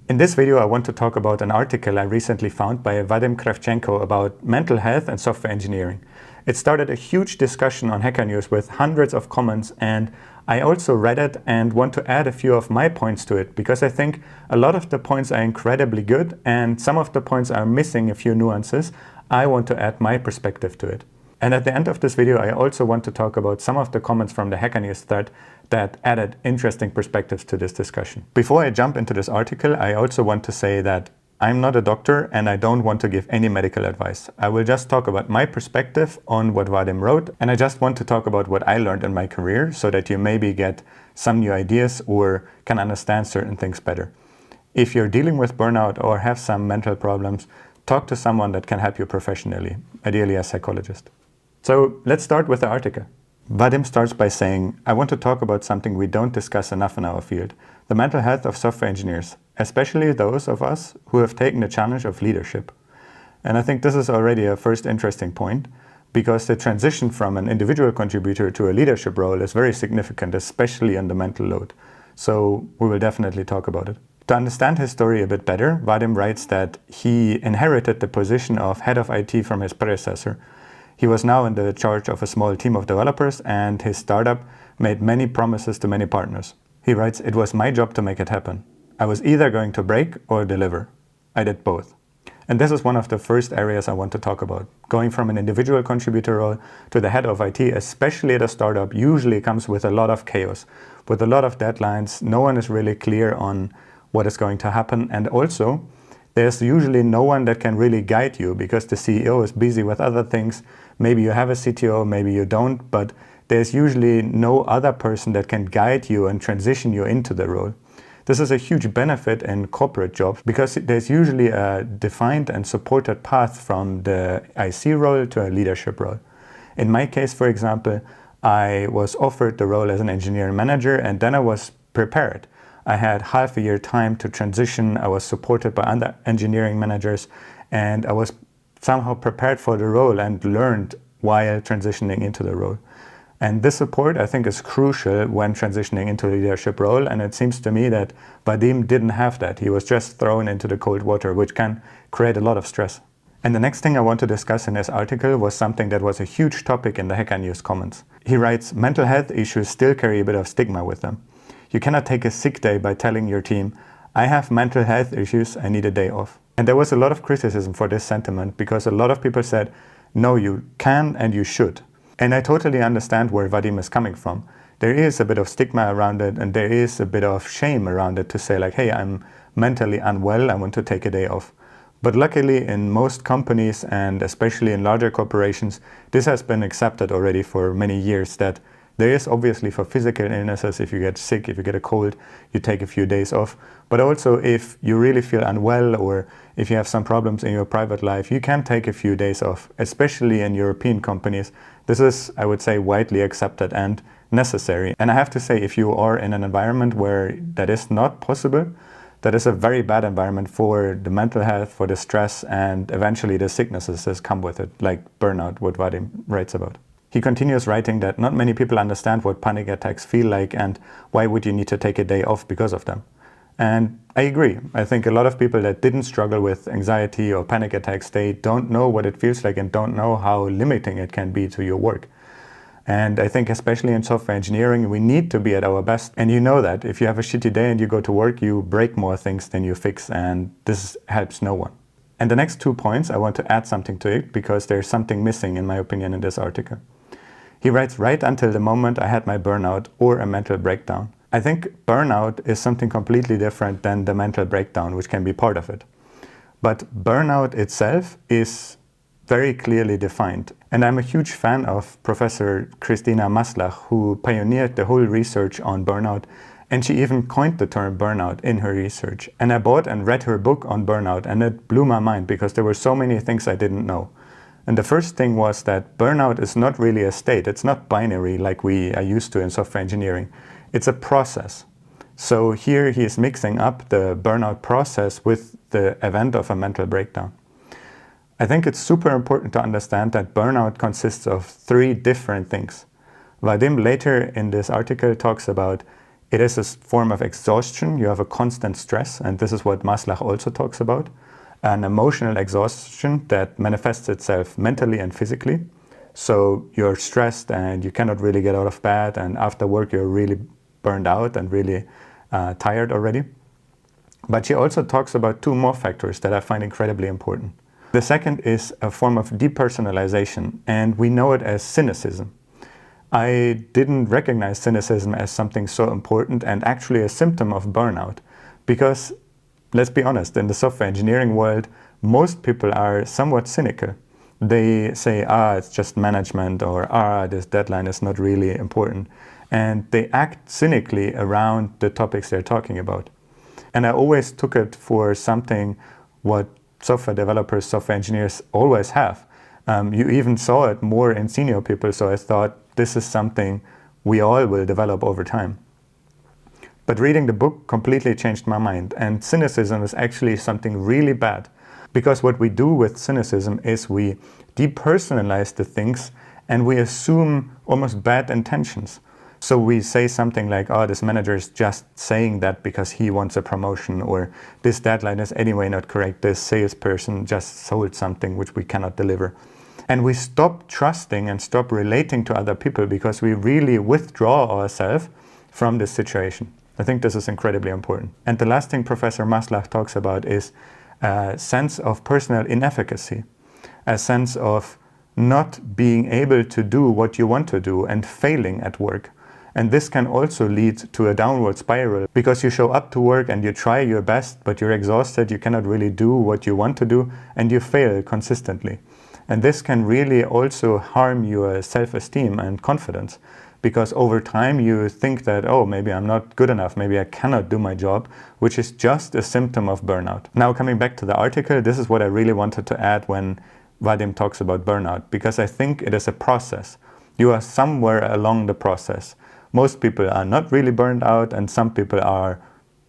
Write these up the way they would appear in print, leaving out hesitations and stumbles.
In this video, I want to talk about an article I recently found by Vadim Kravcenko about mental health and software engineering. It started a huge discussion on Hackernews with hundreds of comments, and I also read it and want to add a few of my points to it, because I think a lot of the points are incredibly good and some of the points are missing a few nuances. I want to add my perspective to it. And at the end of this video, I also want to talk about some of the comments from the Hackernews thread that added interesting perspectives to this discussion. Before I jump into this article, I also want to say that I'm not a doctor and I don't want to give any medical advice. I will just talk about my perspective on what Vadim wrote, and I just want to talk about what I learned in my career so that you maybe get some new ideas or can understand certain things better. If you're dealing with burnout or have some mental problems, talk to someone that can help you professionally, ideally a psychologist. So let's start with the article. Vadim starts by saying, I want to talk about something we don't discuss enough in our field, the mental health of software engineers, especially those of us who have taken the challenge of leadership. And I think this is already a first interesting point, because the transition from an individual contributor to a leadership role is very significant, especially on the mental load. So we will definitely talk about it. To understand his story a bit better, Vadim writes that he inherited the position of head of IT from his predecessor. He was now in the charge of a small team of developers, and his startup made many promises to many partners. He writes, "It was my job to make it happen. I was either going to break or deliver. I did both." And this is one of the first areas I want to talk about. Going from an individual contributor role to the head of IT, especially at a startup, usually comes with a lot of chaos, with a lot of deadlines. No one is really clear on what is going to happen. And also, there's usually no one that can really guide you because the CEO is busy with other things. Maybe you have a CTO, maybe you don't, but there's usually no other person that can guide you and transition you into the role. This is a huge benefit in corporate jobs because there's usually a defined and supported path from the IC role to a leadership role. In my case, for example, I was offered the role as an engineering manager, and then I was prepared. I had half a year time to transition. I was supported by other engineering managers, and I was somehow prepared for the role and learned while transitioning into the role. And this support, I think, is crucial when transitioning into a leadership role, and it seems to me that Vadim didn't have that. He was just thrown into the cold water, which can create a lot of stress. And the next thing I want to discuss in this article was something that was a huge topic in the Hackernews comments. He writes, mental health issues still carry a bit of stigma with them. You cannot take a sick day by telling your team, I have mental health issues, I need a day off. And there was a lot of criticism for this sentiment because a lot of people said, no, you can and you should. And I totally understand where Vadim is coming from. There is a bit of stigma around it, and there is a bit of shame around it to say like, hey, I'm mentally unwell, I want to take a day off. But luckily in most companies, and especially in larger corporations, this has been accepted already for many years, that there is obviously for physical illnesses, if you get sick, if you get a cold, you take a few days off. But also if you really feel unwell or if you have some problems in your private life, you can take a few days off, especially in European companies. This is, I would say, widely accepted and necessary. And I have to say, if you are in an environment where that is not possible, that is a very bad environment for the mental health, for the stress, and eventually the sicknesses that come with it, like burnout, what Vadim writes about. He continues writing that not many people understand what panic attacks feel like and why would you need to take a day off because of them. And I agree. I think a lot of people that didn't struggle with anxiety or panic attacks, they don't know what it feels like and don't know how limiting it can be to your work. And I think especially in software engineering, we need to be at our best. And you know that if you have a shitty day and you go to work, you break more things than you fix, and this helps no one. And the next 2 points, I want to add something to it because there's something missing, in my opinion, in this article. He writes, right until the moment I had my burnout or a mental breakdown. I think burnout is something completely different than the mental breakdown, which can be part of it. But burnout itself is very clearly defined. And I'm a huge fan of Professor Christina Maslach, who pioneered the whole research on burnout. And she even coined the term burnout in her research. And I bought and read her book on burnout, and it blew my mind because there were so many things I didn't know. And the first thing was that burnout is not really a state. It's not binary like we are used to in software engineering. It's a process. So here he is mixing up the burnout process with the event of a mental breakdown. I think it's super important to understand that burnout consists of 3 different things. Vadim later in this article talks about It is a form of exhaustion. You have a constant stress, and this is what Maslach also talks about. An emotional exhaustion that manifests itself mentally and physically. So you're stressed and you cannot really get out of bed, and after work you're really burned out and really tired already. But she also talks about two more factors that I find incredibly important. The second is a form of depersonalization, and we know it as cynicism. I didn't recognize cynicism as something so important and actually a symptom of burnout. Because, let's be honest, in the software engineering world, most people are somewhat cynical. They say, it's just management, or this deadline is not really important. And they act cynically around the topics they're talking about. And I always took it for something what software developers, software engineers always have. You even saw it more in senior people, so I thought this is something we all will develop over time. But reading the book completely changed my mind, and cynicism is actually something really bad. Because what we do with cynicism is we depersonalize the things and we assume almost bad intentions. So we say something like, this manager is just saying that because he wants a promotion, or this deadline is anyway not correct, this salesperson just sold something which we cannot deliver. And we stop trusting and stop relating to other people because we really withdraw ourselves from this situation. I think this is incredibly important. And the last thing Professor Maslach talks about is a sense of personal inefficacy, a sense of not being able to do what you want to do and failing at work. And this can also lead to a downward spiral because you show up to work and you try your best, but you're exhausted, you cannot really do what you want to do, and you fail consistently. And this can really also harm your self-esteem and confidence, because over time you think that, maybe I'm not good enough, maybe I cannot do my job, which is just a symptom of burnout. Now, coming back to the article, this is what I really wanted to add when Vadim talks about burnout, because I think it is a process. You are somewhere along the process. Most people are not really burned out, and some people are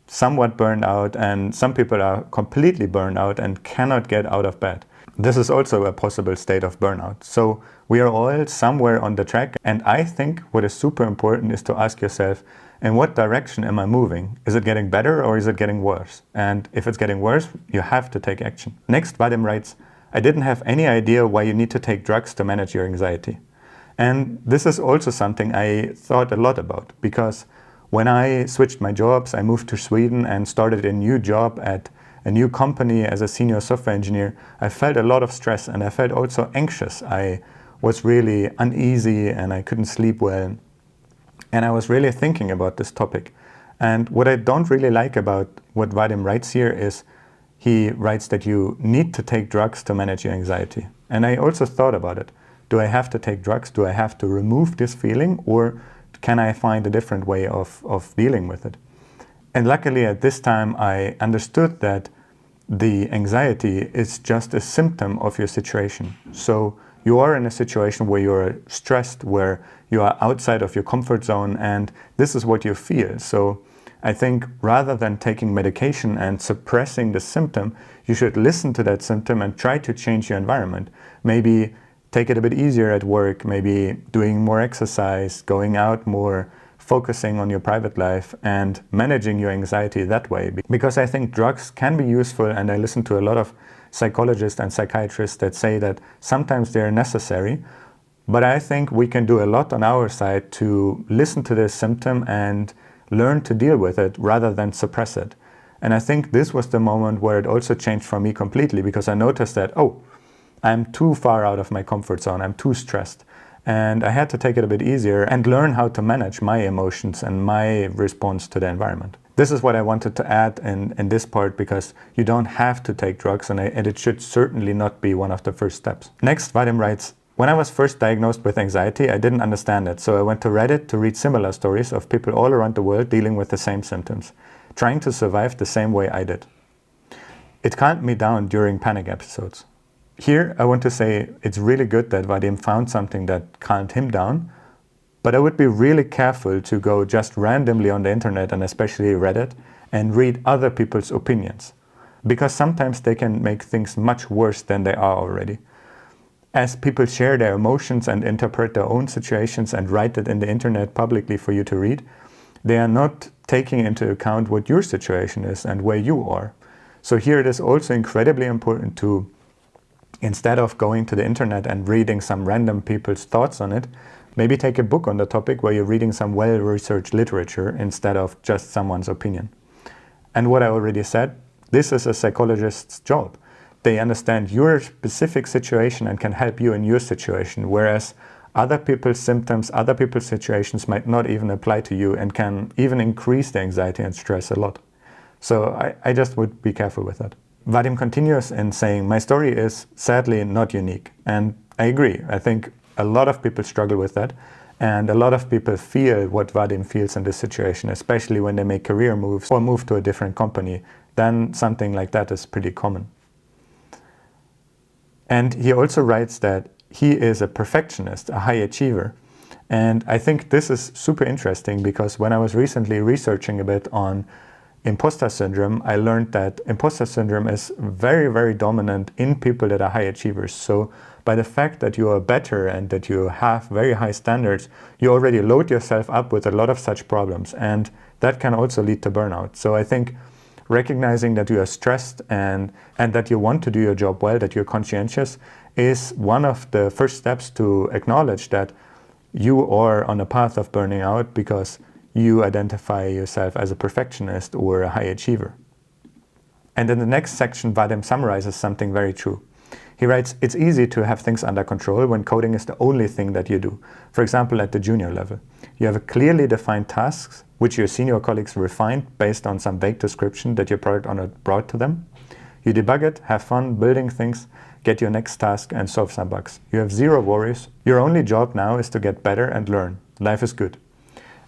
somewhat burned out, and some people are completely burned out and cannot get out of bed. This is also a possible state of burnout. So we are all somewhere on the track, and I think what is super important is to ask yourself, in what direction am I moving? Is it getting better or is it getting worse? And if it's getting worse, you have to take action. Next, Vadim writes, I didn't have any idea why you need to take drugs to manage your anxiety. And this is also something I thought a lot about, because when I switched my jobs, I moved to Sweden and started a new job at a new company as a senior software engineer, I felt a lot of stress and I felt also anxious. I was really uneasy and I couldn't sleep well. And I was really thinking about this topic. And what I don't really like about what Vadim writes here is he writes that you need to take drugs to manage your anxiety. And I also thought about it. Do I have to take drugs? Do I have to remove this feeling? Or can I find a different way of dealing with it? And luckily at this time I understood that the anxiety is just a symptom of your situation. So you are in a situation where you're stressed, where you are outside of your comfort zone, and this is what you feel. So I think rather than taking medication and suppressing the symptom, you should listen to that symptom and try to change your environment. Maybe take it a bit easier at work, maybe doing more exercise, going out more, focusing on your private life and managing your anxiety that way. Because I think drugs can be useful, and I listen to a lot of psychologists and psychiatrists that say that sometimes they're necessary, but I think we can do a lot on our side to listen to this symptom and learn to deal with it rather than suppress it. And I think this was the moment where it also changed for me completely, because I noticed that, I'm too far out of my comfort zone, I'm too stressed. And I had to take it a bit easier and learn how to manage my emotions and my response to the environment. This is what I wanted to add in this part, because you don't have to take drugs, and it should certainly not be one of the first steps. Next, Vadim writes, when I was first diagnosed with anxiety, I didn't understand it, so I went to Reddit to read similar stories of people all around the world dealing with the same symptoms, trying to survive the same way I did. It calmed me down during panic episodes. Here, I want to say it's really good that Vadim found something that calmed him down, but I would be really careful to go just randomly on the internet, and especially Reddit, and read other people's opinions, because sometimes they can make things much worse than they are already. As people share their emotions and interpret their own situations and write it in the internet publicly for you to read, They are not taking into account what your situation is and where you are. So here it is also incredibly important to, instead of going to the internet and reading some random people's thoughts on it, maybe take a book on the topic where you're reading some well-researched literature instead of just someone's opinion. And what I already said, this is a psychologist's job. They understand your specific situation and can help you in your situation, whereas other people's symptoms, other people's situations might not even apply to you and can even increase the anxiety and stress a lot. So I just would be careful with that. Vadim continues in saying, my story is sadly not unique. And I agree. I think a lot of people struggle with that. And a lot of people feel what Vadim feels in this situation, especially when they make career moves or move to a different company. Then something like that is pretty common. And he also writes that he is a perfectionist, a high achiever. And I think this is super interesting because when I was recently researching a bit on imposter syndrome, I learned that imposter syndrome is very, very dominant in people that are high achievers. So by the fact that you are better and that you have very high standards, you already load yourself up with a lot of such problems. And that can also lead to burnout. So I think recognizing that you are stressed and that you want to do your job well, that you're conscientious, is one of the first steps to acknowledge that you are on a path of burning out because you identify yourself as a perfectionist or a high achiever. And in the next section, Vadim summarizes something very true. He writes, it's easy to have things under control when coding is the only thing that you do. For example, at the junior level, you have clearly defined tasks, which your senior colleagues refined based on some vague description that your product owner brought to them. You debug it, have fun building things, get your next task and solve some bugs. You have zero worries. Your only job now is to get better and learn. Life is good.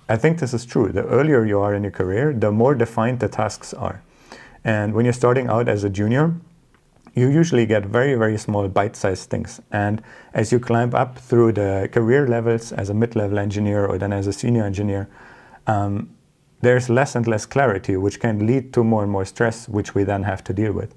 I think this is true. The earlier you are in your career, the more defined the tasks are. And when you're starting out as a junior, you usually get very, very small bite-sized things. And as you climb up through the career levels as a mid-level engineer or then as a senior engineer, there's less and less clarity, which can lead to more and more stress, which we then have to deal with.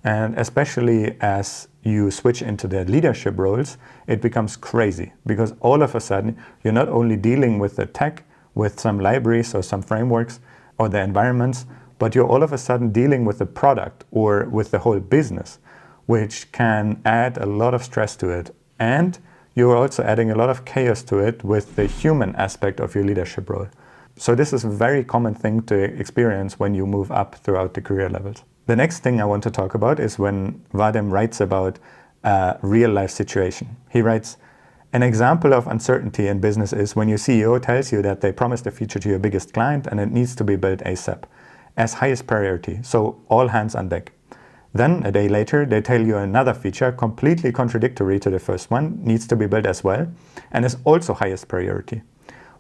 And especially as you switch into the leadership roles, it becomes crazy because all of a sudden, you're not only dealing with the tech, with some libraries or some frameworks or the environments, but you're all of a sudden dealing with the product or with the whole business, which can add a lot of stress to it. And you're also adding a lot of chaos to it with the human aspect of your leadership role. So this is a very common thing to experience when you move up throughout the career levels. The next thing I want to talk about is when Vadim writes about a real-life situation. He writes, an example of uncertainty in business is when your CEO tells you that they promised a feature to your biggest client and it needs to be built ASAP, as highest priority, so all hands on deck. Then, a day later, they tell you another feature, completely contradictory to the first one, needs to be built as well, and is also highest priority.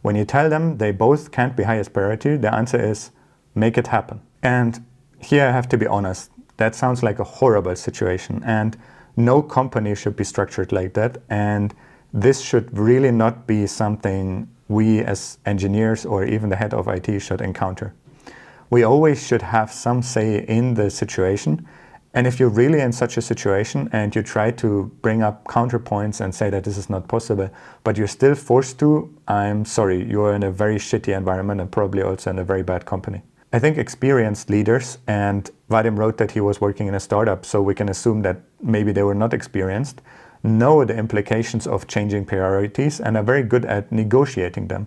When you tell them they both can't be highest priority, the answer is, make it happen. And here I have to be honest, that sounds like a horrible situation, and no company should be structured like that, and this should really not be something we as engineers or even the head of IT should encounter. We always should have some say in the situation, and if you're really in such a situation and you try to bring up counterpoints and say that this is not possible, but you're still forced to, I'm sorry, you're in a very shitty environment and probably also in a very bad company. I think experienced leaders, and Vadim wrote that he was working in a startup, so we can assume that maybe they were not experienced, know the implications of changing priorities and are very good at negotiating them.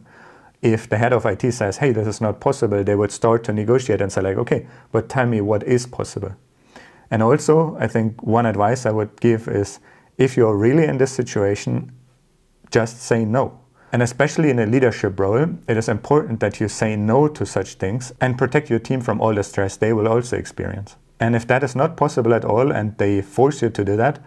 If the head of IT says, hey, this is not possible, they would start to negotiate and say like, okay, but tell me what is possible. And also, I think one advice I would give is, if you're really in this situation, just say no. And especially in a leadership role, it is important that you say no to such things and protect your team from all the stress they will also experience. And if that is not possible at all and they force you to do that,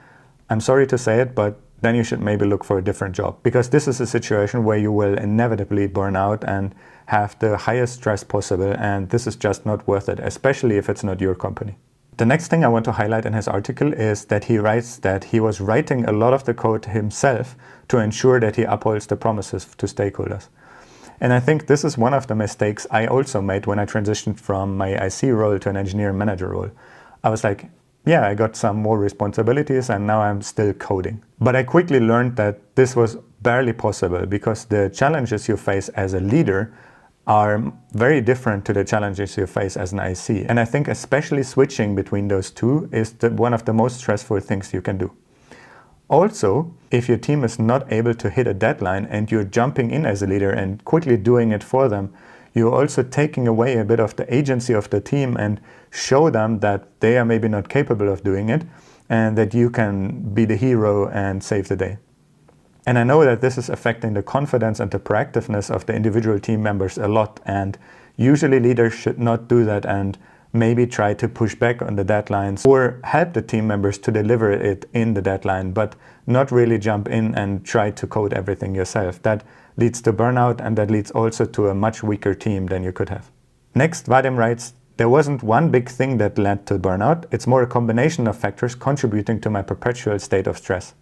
I'm sorry to say it, but then you should maybe look for a different job, because this is a situation where you will inevitably burn out and have the highest stress possible, and this is just not worth it, especially if it's not your company. The next thing I want to highlight in his article is that he writes that he was writing a lot of the code himself to ensure that he upholds the promises to stakeholders. And I think this is one of the mistakes I also made when I transitioned from my IC role to an engineer manager role. I was like, yeah, I got some more responsibilities and now I'm still coding. But I quickly learned that this was barely possible because the challenges you face as a leader are very different to the challenges you face as an IC. And I think especially switching between those two is one of the most stressful things you can do. Also, if your team is not able to hit a deadline and you're jumping in as a leader and quickly doing it for them, you're also taking away a bit of the agency of the team and show them that they are maybe not capable of doing it and that you can be the hero and save the day. And I know that this is affecting the confidence and the proactiveness of the individual team members a lot, and usually leaders should not do that and maybe try to push back on the deadlines or help the team members to deliver it in the deadline, but not really jump in and try to code everything yourself. That leads to burnout, and that leads also to a much weaker team than you could have. Next, Vadim writes, there wasn't one big thing that led to burnout. It's more a combination of factors contributing to my perpetual state of stress.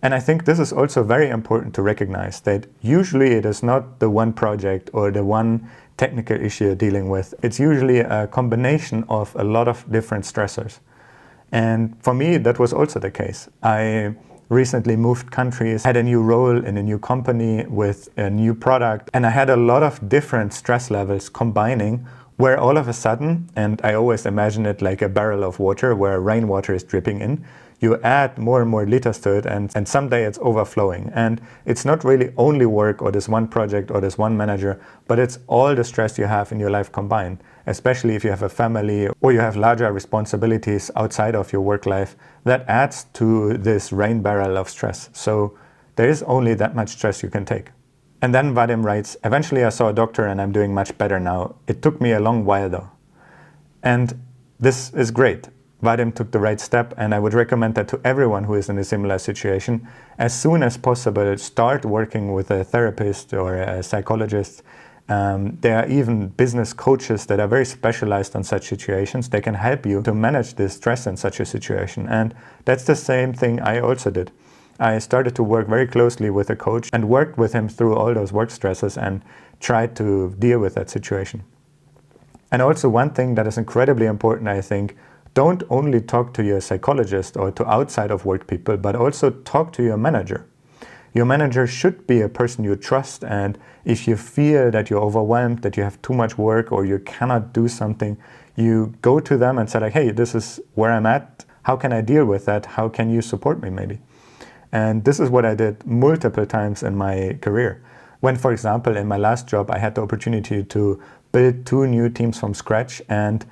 And I think this is also very important to recognize that usually it is not the one project or the one technical issue you're dealing with. It's usually a combination of a lot of different stressors. And for me, that was also the case. I recently moved countries, had a new role in a new company with a new product, and I had a lot of different stress levels combining, where all of a sudden, and I always imagine it like a barrel of water where rainwater is dripping in, you add more and more liters to it, and someday it's overflowing. And it's not really only work or this one project or this one manager, but it's all the stress you have in your life combined, especially if you have a family or you have larger responsibilities outside of your work life. That adds to this rain barrel of stress. So there is only that much stress you can take. And then Vadim writes, eventually I saw a doctor and I'm doing much better now. It took me a long while though. And this is great. Vadim took the right step, and I would recommend that to everyone who is in a similar situation. As soon as possible, start working with a therapist or a psychologist. There are even business coaches that are very specialized on such situations. They can help you to manage the stress in such a situation. And that's the same thing I also did. I started to work very closely with a coach and worked with him through all those work stresses and tried to deal with that situation. And also one thing that is incredibly important, I think, don't only talk to your psychologist or to outside of work people, but also talk to your manager. Your manager should be a person you trust, and if you feel that you're overwhelmed, that you have too much work or you cannot do something, you go to them and say like, hey, this is where I'm at. How can I deal with that? How can you support me maybe? And this is what I did multiple times in my career. When, for example, in my last job, I had the opportunity to build 2 new teams from scratch and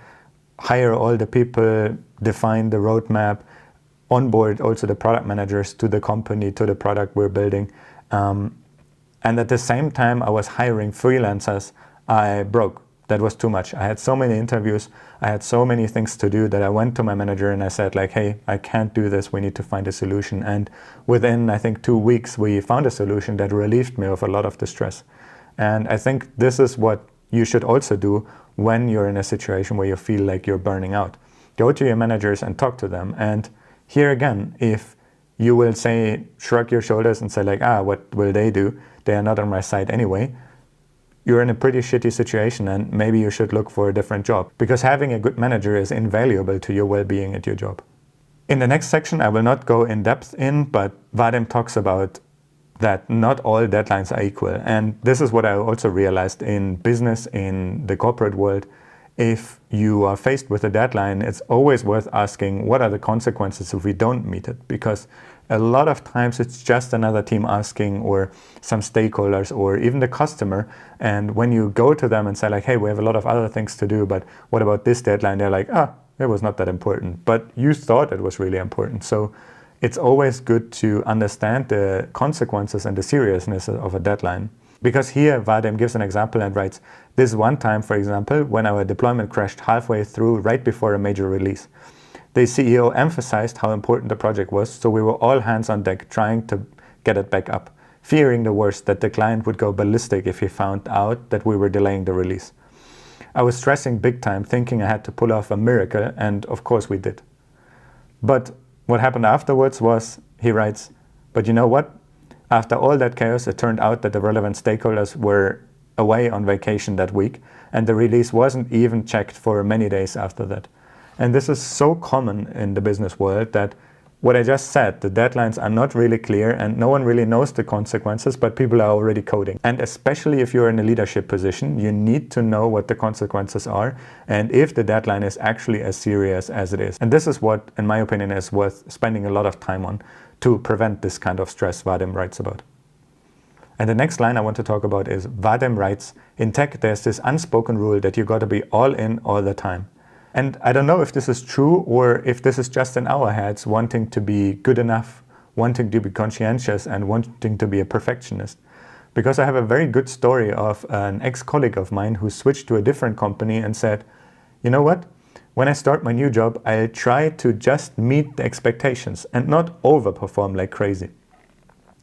hire all the people, define the roadmap, onboard also the product managers to the company, to the product we're building. And at the same time, I was hiring freelancers. I broke. That was too much. I had so many interviews. I had so many things to do that I went to my manager and I said like, hey, I can't do this. We need to find a solution. And within, I think, 2 weeks, we found a solution that relieved me of a lot of the stress. And I think this is what you should also do when you're in a situation where you feel like you're burning out. Go to your managers and talk to them. And here again, if you will say, shrug your shoulders and say like, what will they do? They are not on my side anyway. You're in a pretty shitty situation and maybe you should look for a different job, because having a good manager is invaluable to your well-being at your job. In the next section, I will not go in depth in, but Vadim talks about that not all deadlines are equal. And this is what I also realized in business, in the corporate world. If you are faced with a deadline, it's always worth asking, what are the consequences if we don't meet it? Because a lot of times it's just another team asking, or some stakeholders, or even the customer. And when you go to them and say like, hey, we have a lot of other things to do, but what about this deadline? They're like, it was not that important, but you thought it was really important. So it's always good to understand the consequences and the seriousness of a deadline. Because here Vadim gives an example and writes, this one time, for example, when our deployment crashed halfway through right before a major release. The CEO emphasized how important the project was, so we were all hands on deck trying to get it back up, fearing the worst, that the client would go ballistic if he found out that we were delaying the release. I was stressing big time, thinking I had to pull off a miracle, and of course we did. But what happened afterwards was, he writes, but you know what? After all that chaos, it turned out that the relevant stakeholders were away on vacation that week, and the release wasn't even checked for many days after that. And this is so common in the business world that what I just said, the deadlines are not really clear and no one really knows the consequences, but people are already coding. And especially if you're in a leadership position, you need to know what the consequences are and if the deadline is actually as serious as it is. And this is what, in my opinion, is worth spending a lot of time on to prevent this kind of stress Vadim writes about. And the next line I want to talk about is Vadim writes, in tech there's this unspoken rule that you got to be all in all the time. And I don't know if this is true or if this is just in our heads, wanting to be good enough, wanting to be conscientious and wanting to be a perfectionist. Because I have a very good story of an ex-colleague of mine who switched to a different company and said, you know what? When I start my new job, I'll try to just meet the expectations and not overperform like crazy.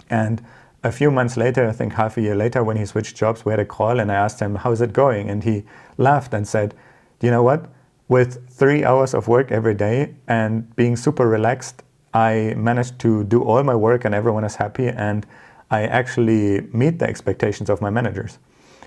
And a few months later, I think half a year later, when he switched jobs, we had a call and I asked him, how's it going? And he laughed and said, you know what? With 3 hours of work every day and being super relaxed, I managed to do all my work and everyone is happy and I actually meet the expectations of my managers.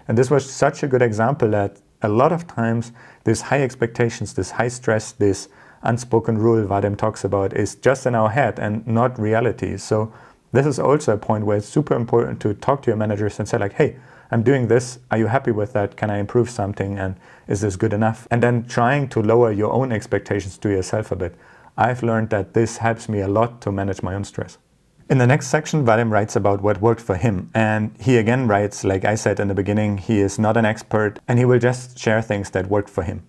And this was such a good example that a lot of times these high expectations, this high stress, this unspoken rule Vadim talks about is just in our head and not reality. So this is also a point where it's super important to talk to your managers and say like, hey, I'm doing this, are you happy with that? Can I improve something and is this good enough? And then trying to lower your own expectations to yourself a bit. I've learned that this helps me a lot to manage my own stress. In the next section, Vadim writes about what worked for him. And he again writes, like I said in the beginning, he is not an expert and he will just share things that worked for him.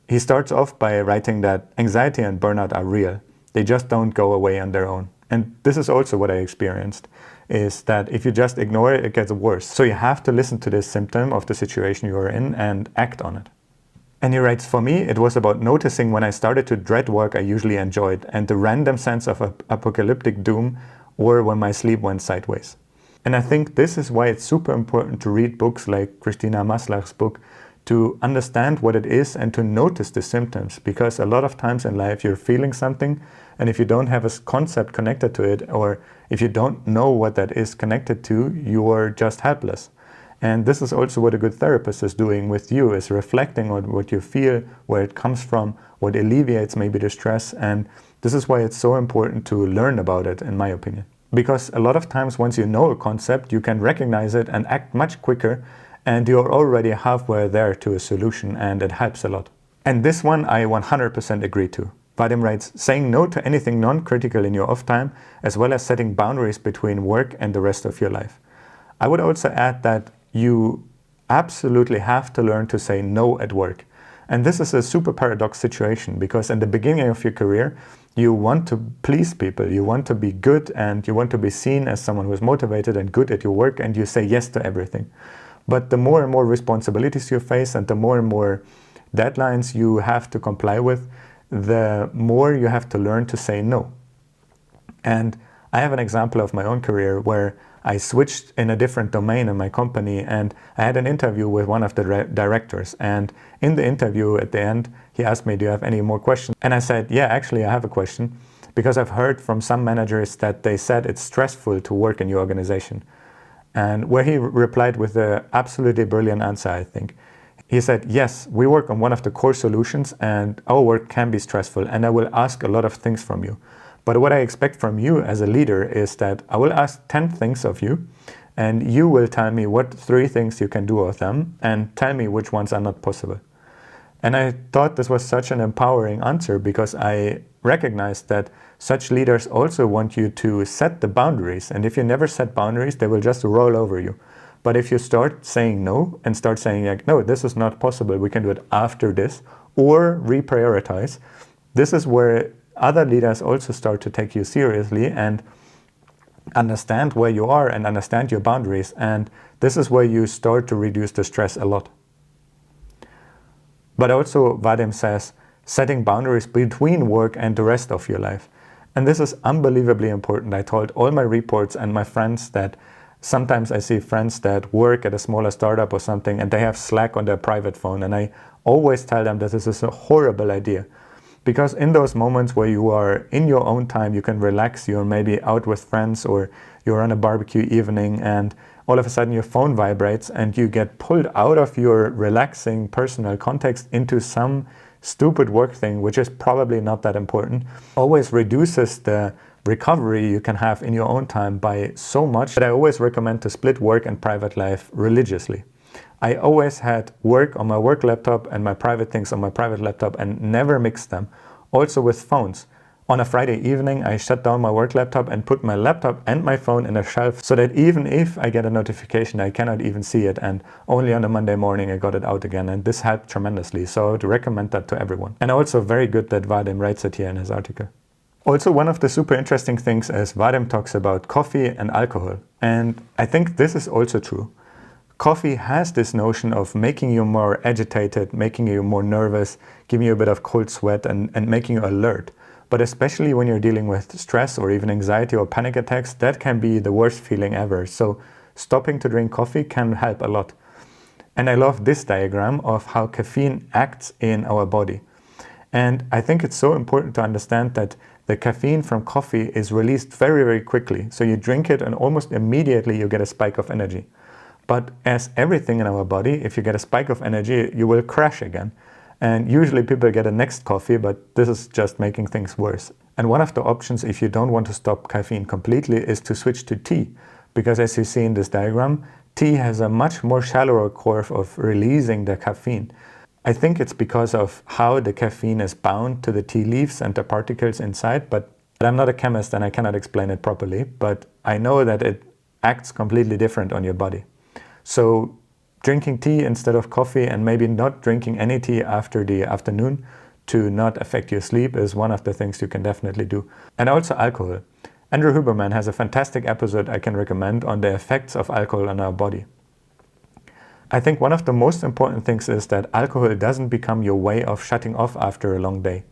He starts off by writing that anxiety and burnout are real. They just don't go away on their own. And this is also what I experienced, is that if you just ignore it, it gets worse. So you have to listen to this symptom of the situation you are in and act on it. And he writes, for me, it was about noticing when I started to dread work I usually enjoyed and the random sense of apocalyptic doom or when my sleep went sideways. And I think this is why it's super important to read books like Christina Maslach's book to understand what it is and to notice the symptoms, because a lot of times in life you're feeling something and if you don't have a concept connected to it or if you don't know what that is connected to, you're just helpless. And this is also what a good therapist is doing with you, is reflecting on what you feel, where it comes from, what alleviates maybe the stress. And this is why it's so important to learn about it, in my opinion. Because a lot of times once you know a concept, you can recognize it and act much quicker and you're already halfway there to a solution and it helps a lot. And this one I 100% agree to. Vadim writes, saying no to anything non-critical in your off time, as well as setting boundaries between work and the rest of your life. I would also add that you absolutely have to learn to say no at work. And this is a super paradox situation because in the beginning of your career, you want to please people, you want to be good and you want to be seen as someone who is motivated and good at your work and you say yes to everything. But the more and more responsibilities you face and the more and more deadlines you have to comply with, the more you have to learn to say no. And I have an example of my own career where I switched in a different domain in my company and I had an interview with one of the directors, and in the interview at the end he asked me, do you have any more questions? And I said, yeah, actually I have a question, because I've heard from some managers that they said it's stressful to work in your organization. And where he replied with an absolutely brilliant answer, I think. He said, yes, we work on one of the core solutions and our work can be stressful and I will ask a lot of things from you. But what I expect from you as a leader is that I will ask 10 things of you and you will tell me what 3 things you can do of them and tell me which ones are not possible. And I thought this was such an empowering answer because I recognized that such leaders also want you to set the boundaries. And if you never set boundaries, they will just roll over you. But if you start saying no and start saying like, no, this is not possible, we can do it after this, or reprioritize, this is where other leaders also start to take you seriously and understand where you are and understand your boundaries. And this is where you start to reduce the stress a lot. But also, Vadim says, setting boundaries between work and the rest of your life. And this is unbelievably important. I told all my reports and my friends that sometimes I see friends that work at a smaller startup or something and they have Slack on their private phone. And I always tell them that this is a horrible idea. Because in those moments where you are in your own time, you can relax, you're maybe out with friends or you're on a barbecue evening and all of a sudden your phone vibrates and you get pulled out of your relaxing personal context into some stupid work thing, which is probably not that important, always reduces the recovery you can have in your own time by so much that I always recommend to split work and private life religiously. I always had work on my work laptop and my private things on my private laptop and never mixed them. Also with phones. On a Friday evening, I shut down my work laptop and put my laptop and my phone in a shelf so that even if I get a notification, I cannot even see it, and only on a Monday morning I got it out again, and this helped tremendously, so I would recommend that to everyone. And also very good that Vadim writes it here in his article. Also, one of the super interesting things is Vadim talks about coffee and alcohol, and I think this is also true. Coffee has this notion of making you more agitated, making you more nervous, giving you a bit of cold sweat and making you alert. But especially when you're dealing with stress or even anxiety or panic attacks, that can be the worst feeling ever. So stopping to drink coffee can help a lot. And I love this diagram of how caffeine acts in our body. And I think it's so important to understand that the caffeine from coffee is released very, very quickly. So you drink it and almost immediately you get a spike of energy. But as everything in our body, if you get a spike of energy, you will crash again. And usually people get a next coffee, but this is just making things worse. And one of the options, if you don't want to stop caffeine completely, is to switch to tea. Because as you see in this diagram, tea has a much more shallower curve of releasing the caffeine. I think it's because of how the caffeine is bound to the tea leaves and the particles inside, but I'm not a chemist and I cannot explain it properly, but I know that it acts completely different on your body. So drinking tea instead of coffee and maybe not drinking any tea after the afternoon to not affect your sleep is one of the things you can definitely do. And also alcohol. Andrew Huberman has a fantastic episode I can recommend on the effects of alcohol on our body. I think one of the most important things is that alcohol doesn't become your way of shutting off after a long day.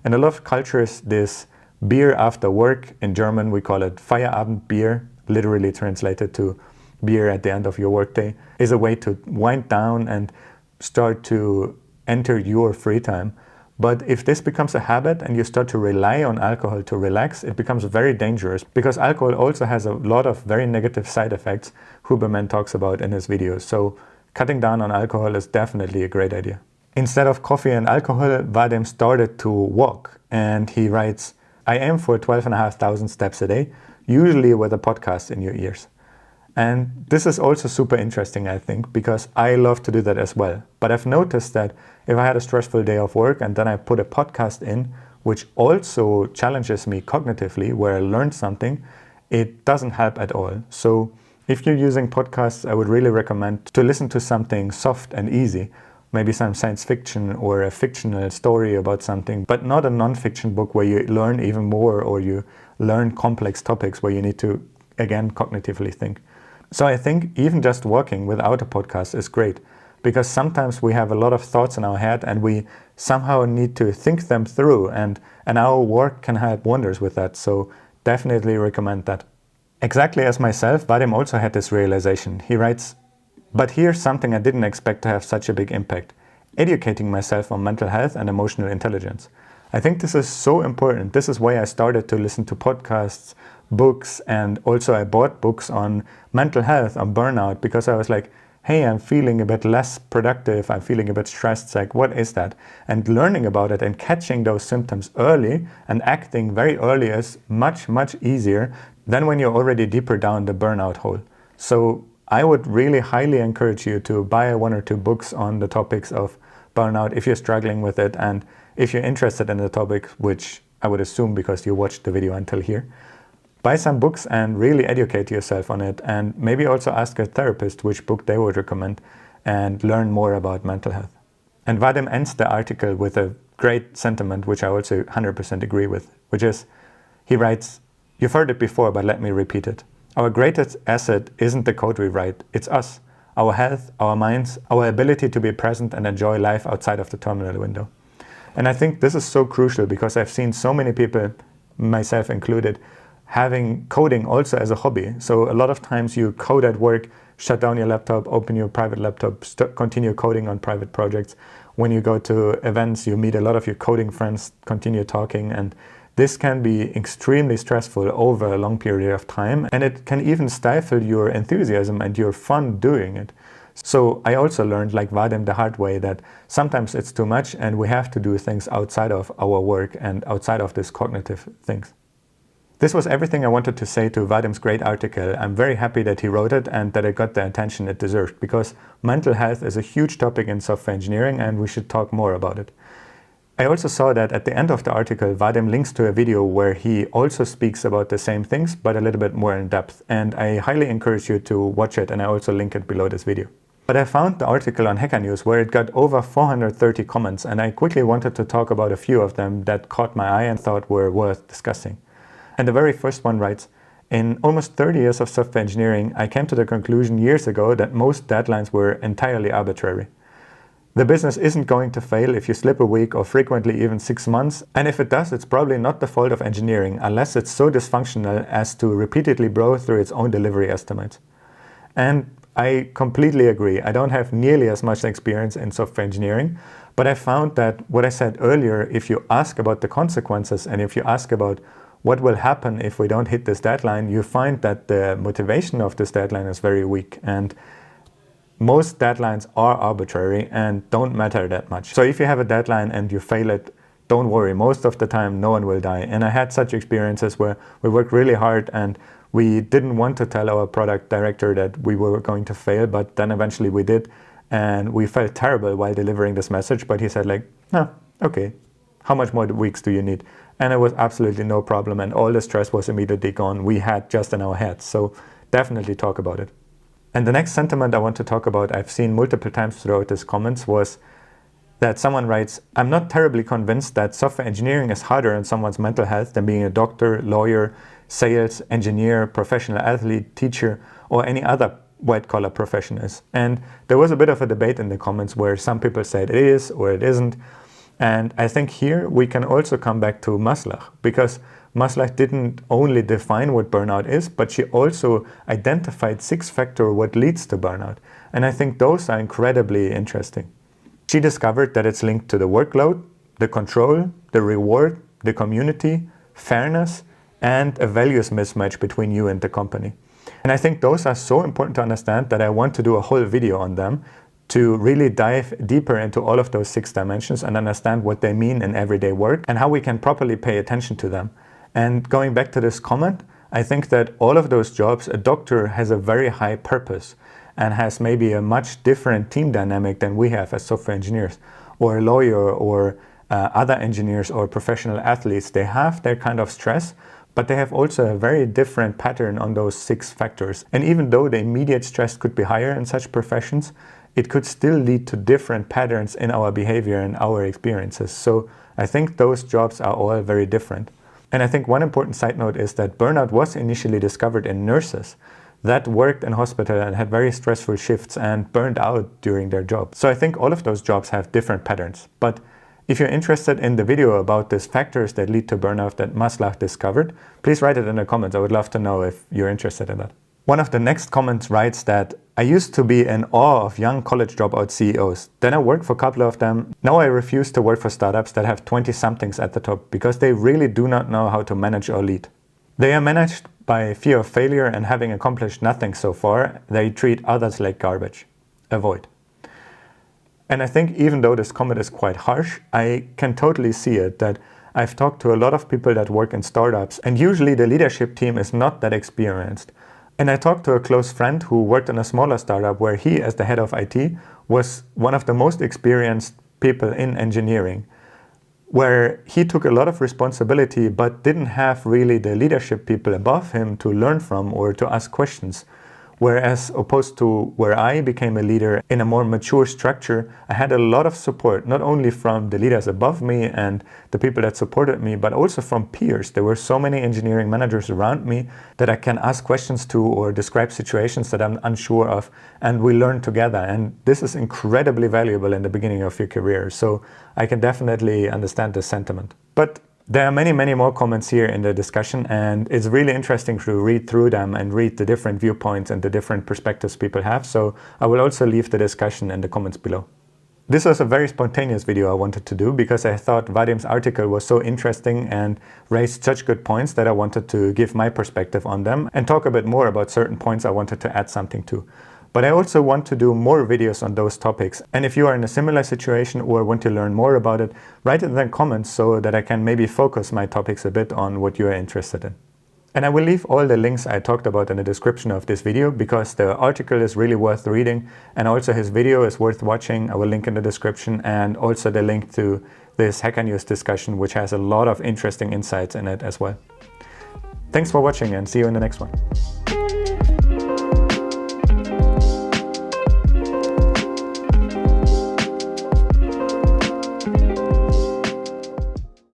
In a lot of cultures, this beer after work, in German we call it Feierabendbier, literally translated to beer at the end of your workday, is a way to wind down and start to enter your free time. But if this becomes a habit and you start to rely on alcohol to relax, it becomes very dangerous because alcohol also has a lot of very negative side effects Huberman talks about in his videos. So cutting down on alcohol is definitely a great idea. Instead of coffee and alcohol, Vadim started to walk, and he writes, "I aim for 12,500 steps a day, usually with a podcast in your ears." And this is also super interesting, I think, because I love to do that as well. But I've noticed that if I had a stressful day of work and then I put a podcast in, which also challenges me cognitively, where I learned something, it doesn't help at all. So if you're using podcasts, I would really recommend to listen to something soft and easy, maybe some science fiction or a fictional story about something, but not a non-fiction book where you learn even more or you learn complex topics where you need to, again, cognitively think. So I think even just walking without a podcast is great, because sometimes we have a lot of thoughts in our head and we somehow need to think them through, and our work can help wonders with that. So definitely recommend that. Exactly as myself, Vadim also had this realization. He writes, "But here's something I didn't expect to have such a big impact. Educating myself on mental health and emotional intelligence. I think this is so important. This is why I started to listen to podcasts, books, and also I bought books on mental health, on burnout, because I was like, hey, I'm feeling a bit less productive, I'm feeling a bit stressed, it's like, what is that? And learning about it and catching those symptoms early and acting very early is much, much easier than when you're already deeper down the burnout hole. So I would really highly encourage you to buy 1 or 2 books on the topics of burnout if you're struggling with it, and if you're interested in the topic, which I would assume because you watched the video until here. Buy some books and really educate yourself on it, and maybe also ask a therapist which book they would recommend and learn more about mental health. And Vadim ends the article with a great sentiment, which I also 100% agree with, which is, he writes, "You've heard it before, but let me repeat it. Our greatest asset isn't the code we write, it's us, our health, our minds, our ability to be present and enjoy life outside of the terminal window." And I think this is so crucial because I've seen so many people, myself included, having coding also as a hobby. So a lot of times you code at work, shut down your laptop, open your private laptop, continue coding on private projects. When you go to events, you meet a lot of your coding friends, continue talking, and this can be extremely stressful over a long period of time, and it can even stifle your enthusiasm and your fun doing it. So I also learned, like Vadim, the hard way, that sometimes it's too much and we have to do things outside of our work and outside of these cognitive things. This was everything I wanted to say to Vadim's great article. I'm very happy that he wrote it and that it got the attention it deserved, because mental health is a huge topic in software engineering and we should talk more about it. I also saw that at the end of the article, Vadim links to a video where he also speaks about the same things, but a little bit more in depth. And I highly encourage you to watch it, and I also link it below this video. But I found the article on Hackernews where it got over 430 comments, and I quickly wanted to talk about a few of them that caught my eye and thought were worth discussing. And the very first one writes, in almost 30 years of software engineering, I came to the conclusion years ago that most deadlines were entirely arbitrary. The business isn't going to fail if you slip a week or frequently even 6 months, and if it does, it's probably not the fault of engineering unless it's so dysfunctional as to repeatedly blow through its own delivery estimates. And I completely agree. I don't have nearly as much experience in software engineering, but I found that what I said earlier, if you ask about the consequences and if you ask about what will happen if we don't hit this deadline, you find that the motivation of this deadline is very weak. And most deadlines are arbitrary and don't matter that much. So if you have a deadline and you fail it, don't worry. Most of the time, no one will die. And I had such experiences where we worked really hard and we didn't want to tell our product director that we were going to fail, but then eventually we did. And we felt terrible while delivering this message, but he said like, no, okay, how much more weeks do you need? And it was absolutely no problem. And all the stress was immediately gone. We had just in our heads. So definitely talk about it. And the next sentiment I want to talk about, I've seen multiple times throughout these comments, was that someone writes, I'm not terribly convinced that software engineering is harder on someone's mental health than being a doctor, lawyer, sales, engineer, professional athlete, teacher, or any other white-collar profession is. And there was a bit of a debate in the comments where some people said it is or it isn't. And I think here we can also come back to Maslach, because Maslach didn't only define what burnout is, but she also identified 6 factors what leads to burnout. And I think those are incredibly interesting. She discovered that it's linked to the workload, the control, the reward, the community, fairness, and a values mismatch between you and the company. And I think those are so important to understand that I want to do a whole video on them to really dive deeper into all of those 6 dimensions and understand what they mean in everyday work and how we can properly pay attention to them. And going back to this comment, I think that all of those jobs, a doctor has a very high purpose and has maybe a much different team dynamic than we have as software engineers, or a lawyer, or other engineers or professional athletes. They have their kind of stress, but they have also a very different pattern on those 6 factors. And even though the immediate stress could be higher in such professions, it could still lead to different patterns in our behavior and our experiences. So I think those jobs are all very different. And I think one important side note is that burnout was initially discovered in nurses that worked in hospital and had very stressful shifts and burned out during their job. So I think all of those jobs have different patterns. But if you're interested in the video about these factors that lead to burnout that Maslach discovered, please write it in the comments. I would love to know if you're interested in that. One of the next comments writes that I used to be in awe of young college dropout CEOs. Then I worked for a couple of them. Now I refuse to work for startups that have 20-somethings at the top because they really do not know how to manage or lead. They are managed by fear of failure, and having accomplished nothing so far, they treat others like garbage. Avoid. And I think even though this comment is quite harsh, I can totally see it, that I've talked to a lot of people that work in startups, and usually the leadership team is not that experienced. And I talked to a close friend who worked in a smaller startup where he, as the head of IT, was one of the most experienced people in engineering, where he took a lot of responsibility but didn't have really the leadership people above him to learn from or to ask questions. Whereas opposed to where I became a leader in a more mature structure, I had a lot of support, not only from the leaders above me and the people that supported me, but also from peers. There were so many engineering managers around me that I can ask questions to or describe situations that I'm unsure of, and we learn together. And this is incredibly valuable in the beginning of your career. So I can definitely understand this sentiment. But there are many, many more comments here in the discussion, and it's really interesting to read through them and read the different viewpoints and the different perspectives people have. So I will also leave the discussion in the comments below. This was a very spontaneous video I wanted to do because I thought Vadim's article was so interesting and raised such good points that I wanted to give my perspective on them and talk a bit more about certain points I wanted to add something to. But I also want to do more videos on those topics. And if you are in a similar situation or want to learn more about it, write it in the comments so that I can maybe focus my topics a bit on what you are interested in. And I will leave all the links I talked about in the description of this video, because the article is really worth reading and also his video is worth watching. I will link in the description, and also the link to this Hackernews discussion, which has a lot of interesting insights in it as well. Thanks for watching and see you in the next one.